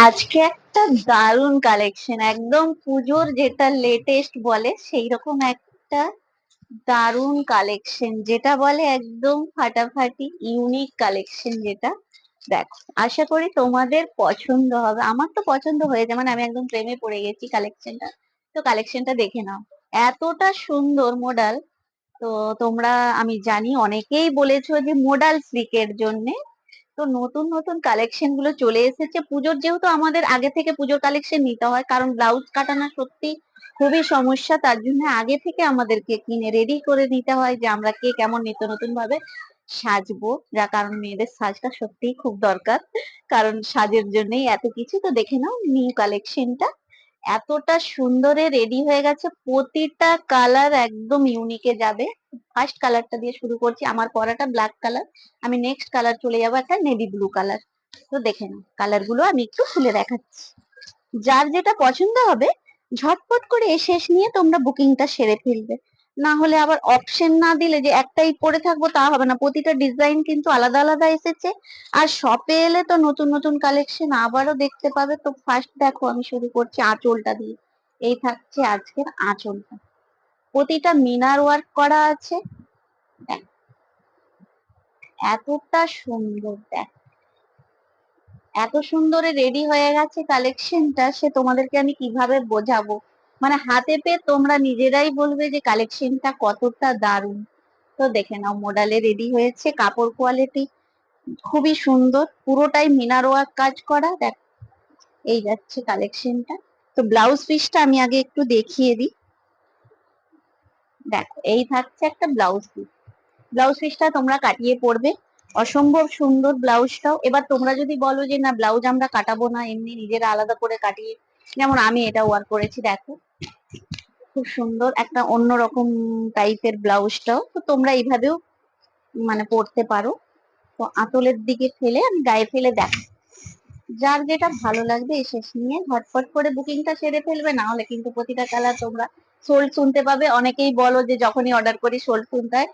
আজকে একটা দারুণ কালেকশন, একদম পুজোর যেটা লেটেস্ট বলে সেই রকম একটা দারুণ কালেকশন, যেটা বলে একদম ফাটাফাটি ইউনিক কালেকশন। যেটা দেখো, আশা করি তোমাদের পছন্দ হবে। আমার তো পছন্দ হয়েছে, মানে আমি একদম প্রেমে পড়ে গেছি কালেকশনটা। তো কালেকশনটা দেখে নাও, এতটা সুন্দর মডেল। তো তোমরা, আমি জানি অনেকেই বলেছো যে মোডাল ফ্লিকের জন্য। তো নতুন নতুন কালেকশন গুলো চলে এসেছে পুজোর, যেহেতু আমাদের আগে থেকে পুজোর কালেকশন নিতে হয়, কারণ ব্লাউজ কাটানো সত্যি খুবই সমস্যা। তার জন্য আগে থেকে আমাদেরকে কিনে রেডি করে নিতে হয় যে আমরা কে কেমন নিত্য নতুন ভাবে সাজবো। যা কারণ মেয়েদের সাজটা সত্যিই খুব দরকার, কারণ সাজের জন্যই এত কিছু। তো দেখে নাও নিউ কালেকশনটা, এতটা সুন্দরে রেডি হয়ে গেছে। প্রতিটা কালার একদম ইউনিকে যাবে। ফার্স্ট কালারটা দিয়ে শুরু করছি, আমার পরাটা ব্ল্যাক কালার। আমি নেক্সট কালার চলে যাবো একটা নেভি ব্লু কালার। তো দেখে নাও কালার গুলো আমি একটু খুলে দেখাচ্ছি। যার যেটা পছন্দ হবে ঝটপট করে শেষ নিয়ে তোমরা বুকিংটা সেরে ফেলবে। না হলে আবার অপশন না দিলে যে একটাই পরে থাকবো তা হবে না, প্রতিটা ডিজাইন কিন্তু আলাদা আলাদা এসেছে। আর শপে এলে তো নতুন নতুন কালেকশন আবারও দেখতে পাবে। তো ফার্স্ট দেখো, আমি শুরু করছি আঁচলটা দিয়ে। এই থাকছে আজকের আঁচলটা, প্রতিটা মিনার ওয়ার্ক করা আছে। দেখ, এতটা সুন্দর, দেখ এত সুন্দরে রেডি হয়ে গেছে কালেকশনটা, সে তোমাদেরকে আমি কিভাবে বোঝাবো। মানে হাতে পেয়ে তোমরা নিজেরাই বলবে যে কালেকশনটা কতটা দারুণ। তো দেখে নাও, মডেলে রেডি হয়েছে, কাপড় কোয়ালিটি খুবই সুন্দর, পুরোটাই মিনার ওয়ার্ক কাজ করা। দেখ, এই যাচ্ছে কালেকশনটা। তো ব্লাউজ পিসটা আমি আগে একটু দেখিয়ে দিই। দেখো, এই থাকছে একটা ব্লাউজ পিস। ব্লাউজ পিসটা তোমরা কাটিয়ে পরবে, অসম্ভব সুন্দর ব্লাউজটাও। এবার তোমরা যদি বলো যে না ব্লাউজ আমরা কাটাবো না, এমনি নিজেরা আলাদা করে কাটিয়ে, যেমন আমি এটা ওয়ার করেছি, দেখো খুব সুন্দর একটা অন্যরকম টাইপের ব্লাউজটাও। তো তোমরা এইভাবেও মানে পরতে পারো। তো আঁচলের দিকে ফেলে আমি গায়ে ফেলে দেখো, যার যেটা ভালো লাগবে এসে নিয়ে ঝটপট করে বুকিংটা সেরে ফেলবে। না হলে কিন্তু প্রতিটা কালার তোমরা সোল্ড শুনতে পাবে। অনেকেই বলো যে যখনই অর্ডার করি সোল্ড শুনতে হয়।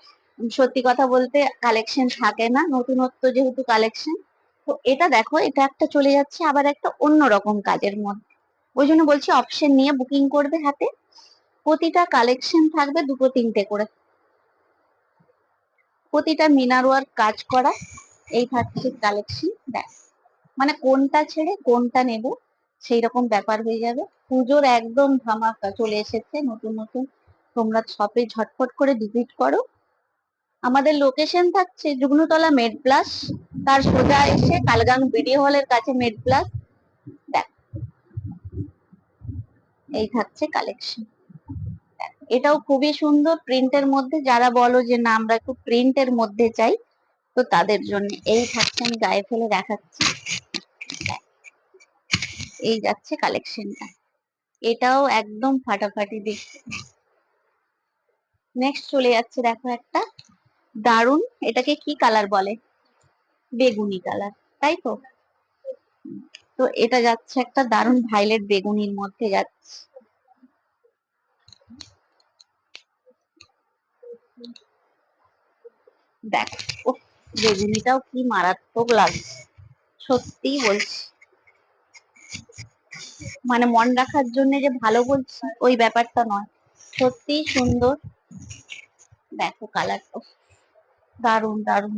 সত্যি কথা বলতে কালেকশন থাকে না, নতুনত্ব যেহেতু কালেকশন। তো এটা দেখো, এটা একটা চলে যাচ্ছে আবার একটা অন্যরকম কাজের মধ্যে। ওই জন্য বলছি অপশন নিয়ে বুকিং করবে হাতে। প্রতিটা কালেকশন থাকবে দুটো তিনটে করে, প্রতিটা মিনার ওয়ার্ক কাজ করা। এই থাকছে কালেকশন। দেখ, মানে কোনটা ছেড়ে কোনটা নেব সেই রকম ব্যাপার হয়ে যাবে। পুজোর একদম ধামাকা চলে এসেছে নতুন নতুন। তোমরা শপে ঝটপট করে ভিজিট করো। আমাদের লোকেশন থাকছে যুগ্নতলা মেড প্লাস, তার সোজা এসে কালগাং বিডি হলের কাছে মেড প্লাস। দেখ, এই থাকছে কালেকশন। এটাও খুবই সুন্দর প্রিন্টের মধ্যে। যারা বলো যে না আমরা একটু প্রিন্টের মধ্যে চাই, তো তাদের জন্য এই থাকছে, আমি গায়ে ফেলে দেখাচ্ছি। এই যাচ্ছে কালেকশনটা, এটাও একদম ফাটাফাটি দেখতে। নেক্সট চলে যাচ্ছে, দেখো একটা দারুন, এটাকে কি কালার বলে, বেগুনি কালার, তাই তো? তো এটা যাচ্ছে একটা দারুন ভাইলেট বেগুনির মধ্যে যাচ্ছে। দেখ, ও বেগুনিটাও কি মারাত্মক লাগছে, সত্যি বলছি। মানে মন রাখার জন্য যে ভালো বলছি ওই ব্যাপারটা নয়, সত্যি সুন্দর। দেখো কালারটা দারুন দারুন।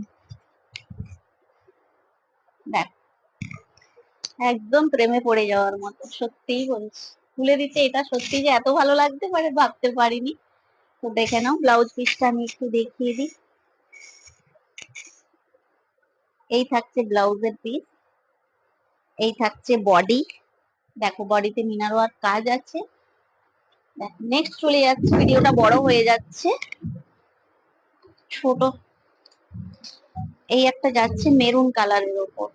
দেখ, একদম প্রেমে পড়ে যাওয়ার মতো, সত্যিই বলছি। খুলে দিতে এটা সত্যি যে এত ভালো লাগতে পারে ভাবতে পারিনি। তো দেখে নাও, ব্লাউজ পিসটা আমি একটু দেখিয়ে দিই। এই থাকছে ব্লাউজের পিস, এই থাকছে বডি। দেখো বডিতে মিনার ওয়ার্ক কাজ আছে। নেক্সট চলে যাচ্ছে, ভিডিওটা বড় হয়ে যাচ্ছে, ছোট। এই একটা যাচ্ছে মেরুন কালারের ওপর।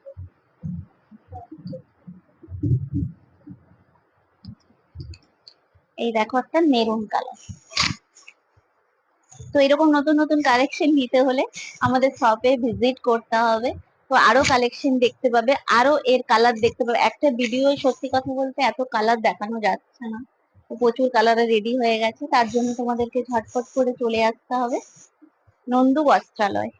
এই দেখো একটা মেরুন কালার। তো এরকম নতুন নতুন কালেকশন নিতে হলে আমাদের শপে ভিজিট করতে হবে। তো আরো কালেকশন দেখতে পাবে, আরো এর কালার দেখতে পাবে। একটা ভিডিও সত্যি কথা বলতে এত কালার দেখানো যাচ্ছে না, তো প্রচুর কালারে রেডি হয়ে গেছে। তার জন্য তোমাদেরকে ঝটপট করে চলে আসতে হবে নন্দু বস্ত্রালয়।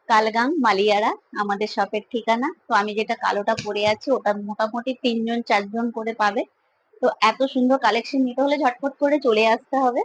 কালগাং মালিয়ারা আমাদের শপের ঠিকানা। তো আমি যেটা কালোটা পরে আছি ওটা মোটামুটি 3 জন 4 জন করে পাবে। তো এত সুন্দর কালেকশন নিতে হলে ঝটপট করে চলে আসতে হবে।